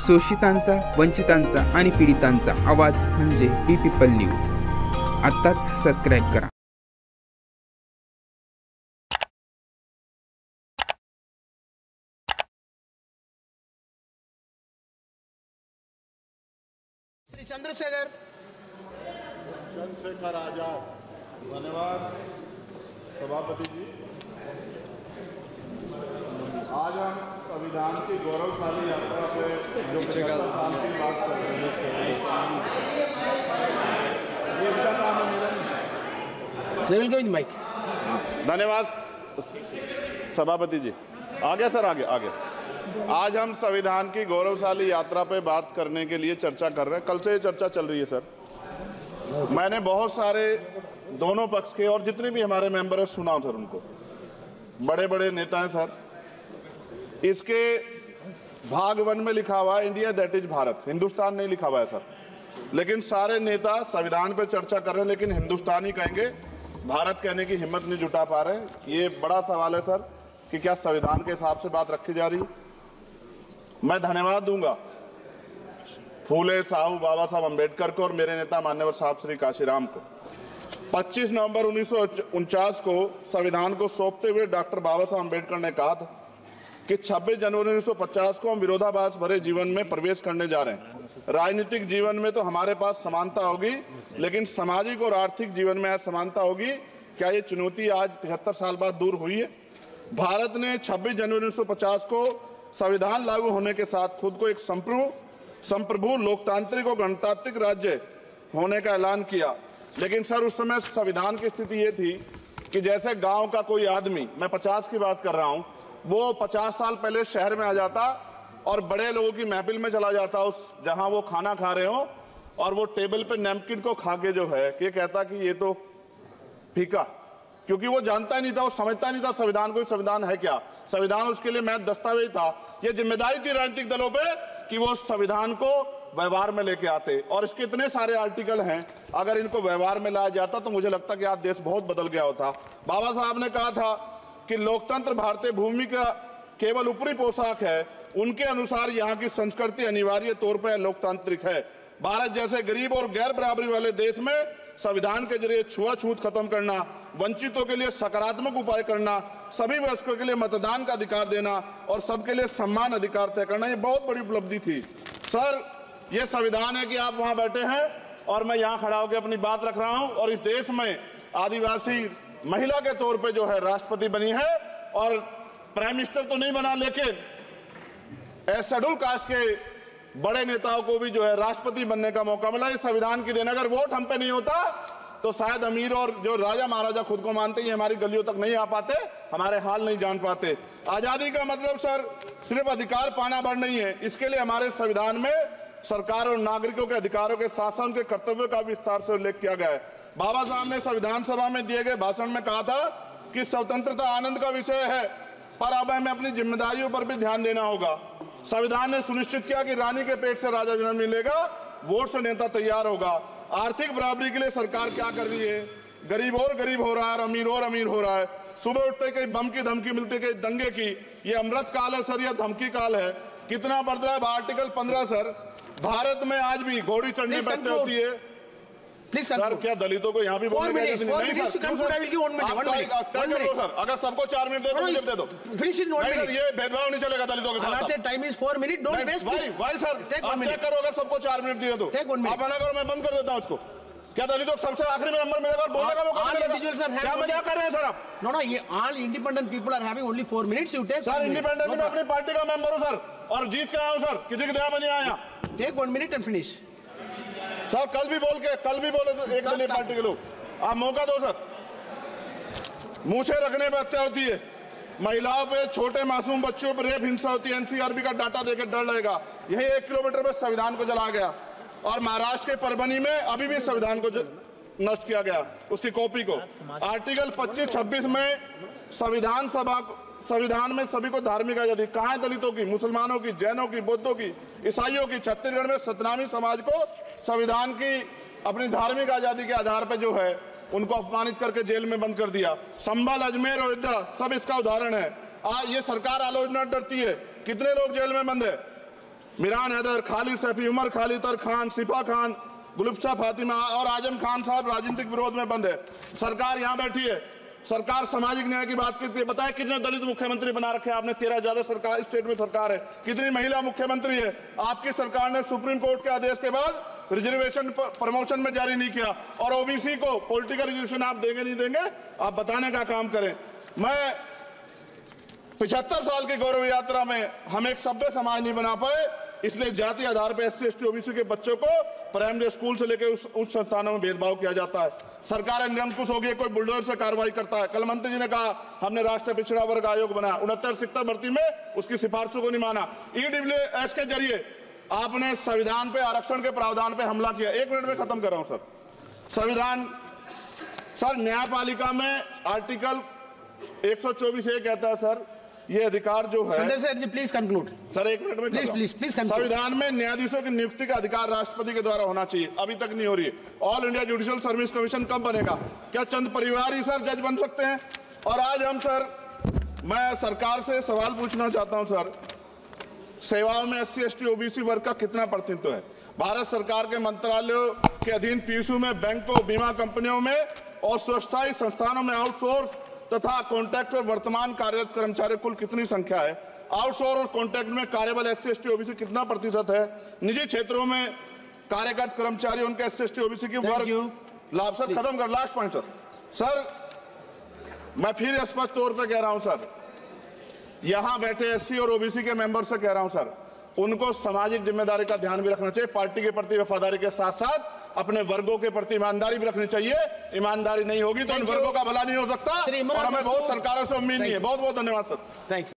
शोषितांचा, वंचितांचा आणि पीडितांचा आवाज म्हणजे बी पीपल न्यूज. आत्ताच सबस्क्राईब करा. श्री चंद्रशेखर आजाद. धन्यवाद सभापति जी. आज हम संविधान की गौरवशाली यात्रा पे जो 75 साल की बात कर रहे हैं, ये इनका काम है. माइक. धन्यवाद सभापति जी. आगे सर, आगे आगे. आज हम संविधान की गौरवशाली यात्रा पे बात करने के लिए चर्चा कर रहे हैं. कल से ये चर्चा चल रही है सर. मैंने बहुत सारे दोनों पक्ष के और जितने भी हमारे मेंबर हैं सुना सर. उनको बड़े बड़े नेता हैं सर. इसके भाग 1 में लिखा हुआ है India that is Bharat. Hindustan नहीं लिखा हुआ है सर. लेकिन सारे नेता संविधान पे चर्चा कर रहे हैं लेकिन हिंदुस्तान ही कहेंगे, भारत कहने की हिम्मत नहीं जुटा पा रहे हैं. ये बड़ा सवाल है सर कि क्या संविधान के हिसाब से बात रखी जा रही. मैं धन्यवाद दूंगा फूले साहू बाबा साहब अम्बेडकर को और मेरे नेता मान्यवर साहब श्री काशीराम को. 25 नवंबर 1949 को संविधान को सौंपते हुए डॉक्टर बाबा साहब अम्बेडकर ने कहा था कि 26 जनवरी 1950 को हम विरोधाभास भरे जीवन में प्रवेश करने जा रहे हैं. राजनीतिक जीवन में तो हमारे पास समानता होगी लेकिन सामाजिक और आर्थिक जीवन में असमानता होगी. क्या ये चुनौती आज 73 साल बाद दूर हुई है? भारत ने 26 जनवरी 1950 को संविधान लागू होने के साथ खुद को एक संप्रभु लोकतांत्रिक और गणतांत्रिक राज्य होने का ऐलान किया. लेकिन सर उस समय संविधान की स्थिति ये थी कि जैसे गांव का कोई आदमी, मैं 50 की बात कर रहा हूं, वो 50 साल पहले शहर में आ जाता और बड़े लोगों की महफिल में चला जाता, उस जहां वो खाना खा रहे हो, और वो टेबल पे नैपकिन को खा के जो है ये कहता कि ये तो फीका, क्योंकि वो जानता ही नहीं था, वो समझता नहीं था संविधान को. संविधान है क्या? संविधान उसके लिए महज दस्तावेज था. ये जिम्मेदारी थी राजनीतिक दलों पे कि वो संविधान को व्यवहार में लेके आते. और इसके इतने सारे आर्टिकल हैं, अगर इनको व्यवहार में लाया जाता तो मुझे लगता कि आज देश बहुत बदल गया होता. बाबा साहब ने कहा था कि लोकतंत्र भारतीय भूमि का केवल ऊपरी पोशाक है. उनके अनुसार यहाँ की संस्कृति अनिवार्य तौर पर लोकतांत्रिक है. भारत जैसे गरीब और गैर बराबरी वाले देश में संविधान के जरिए छुआछूत खत्म करना, वंचितों के लिए सकारात्मक उपाय करना, सभी वयस्कों के लिए मतदान का अधिकार देना और सबके लिए सम्मान अधिकार तय करना, ये बहुत बड़ी उपलब्धि थी. सर ये संविधान है कि आप वहां बैठे हैं और मैं यहाँ खड़ा होकर अपनी बात रख रहा हूं और इस देश में आदिवासी महिला के तौर पे जो है राष्ट्रपति बनी है और प्राइम मिनिस्टर तो नहीं बना, लेकिन शेड्यूल कास्ट के बड़े नेताओं को भी जो है राष्ट्रपति बनने का मौका मिला. इस संविधान की देन. अगर वोट हम पे नहीं होता तो शायद अमीर और जो राजा महाराजा खुद को मानते हैं हमारी गलियों तक नहीं आ पाते, हमारे हाल नहीं जान पाते. आजादी का मतलब सर सिर्फ अधिकार पाना भर नहीं है. इसके लिए हमारे संविधान में सरकार और नागरिकों के अधिकारों के साथ साथ उनके कर्तव्यों का विस्तार से उल्लेख किया गया है. बाबा साहब ने संविधान सभा में दिए गए भाषण में कहा था कि स्वतंत्रता आनंद का विषय है, पर अब हमें अपनी जिम्मेदारियों पर भी ध्यान देना होगा. संविधान ने सुनिश्चित किया कि रानी के पेट से राजा जन्म नहीं लेगा, वोट से नेता तैयार होगा. आर्थिक बराबरी के लिए सरकार क्या कर रही है? गरीब और गरीब हो रहा है और अमीर हो रहा है. सुबह उठते कहीं बम की धमकी मिलती, कहीं दंगे की. ये अमृत काल है सर या धमकी काल है? कितना बढ़ रहा है आर्टिकल 15 सर. भारत में आज भी घोड़ी चढ़ने बैठने होती है. सर क्या दलितों को यहाँ भी बोलने का नहीं सर? अगर सबको 4 मिनट दे दो. ये भेदभाव नहीं चलेगा दलितों के साथ. Time is 4 minute. Don't waste. भाई सर आप क्या करो, अगर सबको 4 मिनट दिए तो आप मना करो, मैं बंद कर देता हूँ उसको. क्या दलितों को सबसे आखिरी में नंबर मिलेगा और बोलने का मौका मिलेगा? क्या मजाक कर रहे हैं सर आप? नो ये all independent people are having only 4 minutes. You take. Sir independent में अपनी पार्टी का मेंबर हूँ सर और जीत के आया हूँ सर, किसी की दया में नहीं आया. Take 1 minute and finish. Sir कल भी बोले तो एक दलीय पार्टी के लोग, आप मौका दो सर. मूछे रखने पर हत्या होती है, महिलाओं पे, छोटे मासूम बच्चों पर रेप हिंसा होती है. एनसीआरबी का डाटा देकर डर लगेगा. यही 1 किलोमीटर में संविधान को जला गया. और महाराष्ट्र के परभनी में अभी भी संविधान को नष्ट किया गया, उसकी कॉपी को. आर्टिकल 25-26 में संविधान में सभी को धार्मिक आजादी. कहाँ है दलितों की, मुसलमानों की, जैनों की, बौद्धों की, ईसाइयों की? छत्तीसगढ़ में सतनामी समाज को संविधान की अपनी धार्मिक आजादी के आधार पर जो है उनको अपमानित करके जेल में बंद कर दिया. संभल, अजमेर, अयोध्या सब इसका उदाहरण है. आज ये सरकार आलोचना डरती है. कितने लोग जेल में बंद है? मिरान हैदर, खालिद सैफी, उमर खालिद खान, सिफा खान, गुलफ्शा फातिमा और आजम खान साहब राजनीतिक विरोध में बंद है। सरकार यहाँ बैठी है, सरकार सामाजिक न्याय की बात करती है। बताए कितने दलित मुख्यमंत्री बना रखे हैं आपने? 13 ज्यादा सरकार स्टेट में सरकार है। कितनी महिला मुख्यमंत्री है? आपकी सरकार ने सुप्रीम कोर्ट के आदेश के बाद रिजर्वेशन प्रमोशन में जारी नहीं किया, और ओबीसी को पॉलिटिकल रिजर्वेशन आप देंगे नहीं देंगे, आप बताने का काम करें। मैं 75 साल की गौरव यात्रा में हम एक सभ्य समाज नहीं बना पाए, इसलिए जाति आधार पर SC ST OBC के बच्चों को प्राइमरी स्कूल से लेकर उच्च संस्थानों में भेदभाव किया जाता है। सरकार निरंकुश हो गई, कोई बुलडोजर से कार्रवाई करता है। कल मंत्री जी ने कहा हमने राष्ट्रीय पिछड़ा वर्ग आयोग बनाया, 69 शिक्षक भर्ती में उसकी सिफारिशों को नहीं माना। EWS के जरिए आपने संविधान पे आरक्षण के प्रावधान पे हमला किया। 1 मिनट में खत्म कर रहा हूं सर। संविधान सर, न्यायपालिका में आर्टिकल 124 ये कहता है सर, ये अधिकार जो है, Sanjay sir ji please conclude sir 1 minute में प्लीज संविधान में न्यायाधीशों की नियुक्ति का अधिकार राष्ट्रपति के द्वारा होना चाहिए, अभी तक नहीं हो रही है। All India judicial service commission कब बनेगा? क्या चंद परिवार ही सर जज बन सकते हैं? और आज हम सर, मैं सरकार से सवाल पूछना चाहता हूं सर, सेवाओं में SC ST OBC वर्ग का कितना प्रतिनिधित्व है? भारत सरकार के मंत्रालयों के अधीन PSU में, बैंकों, बीमा कंपनियों में और स्वच्छता संस्थानों में आउटसोर्स तथा कॉन्ट्रैक्ट पर वर्तमान कार्यरत कर्मचारी कुल कितनी संख्या है? आउटसोर्स और कॉन्ट्रैक्ट में कार्यबल SC ST OBC कितना प्रतिशत है? निजी क्षेत्रों में कार्यरत कर्मचारी उनके SC ST OBC की वर्ग लाभ। सर खत्म कर, लास्ट पॉइंट सर, मैं फिर स्पष्ट तौर पर कह रहा हूं सर, यहां बैठे SC और OBC के मेंबर से कह रहा हूं सर, उनको सामाजिक जिम्मेदारी का ध्यान भी रखना चाहिए। पार्टी के प्रति वफादारी के साथ साथ अपने वर्गों के प्रति ईमानदारी भी रखनी चाहिए। ईमानदारी नहीं होगी तो इन वर्गों का भला नहीं हो सकता, और हमें बहुत सरकारों से उम्मीद नहीं है। बहुत बहुत धन्यवाद सर। Thank you.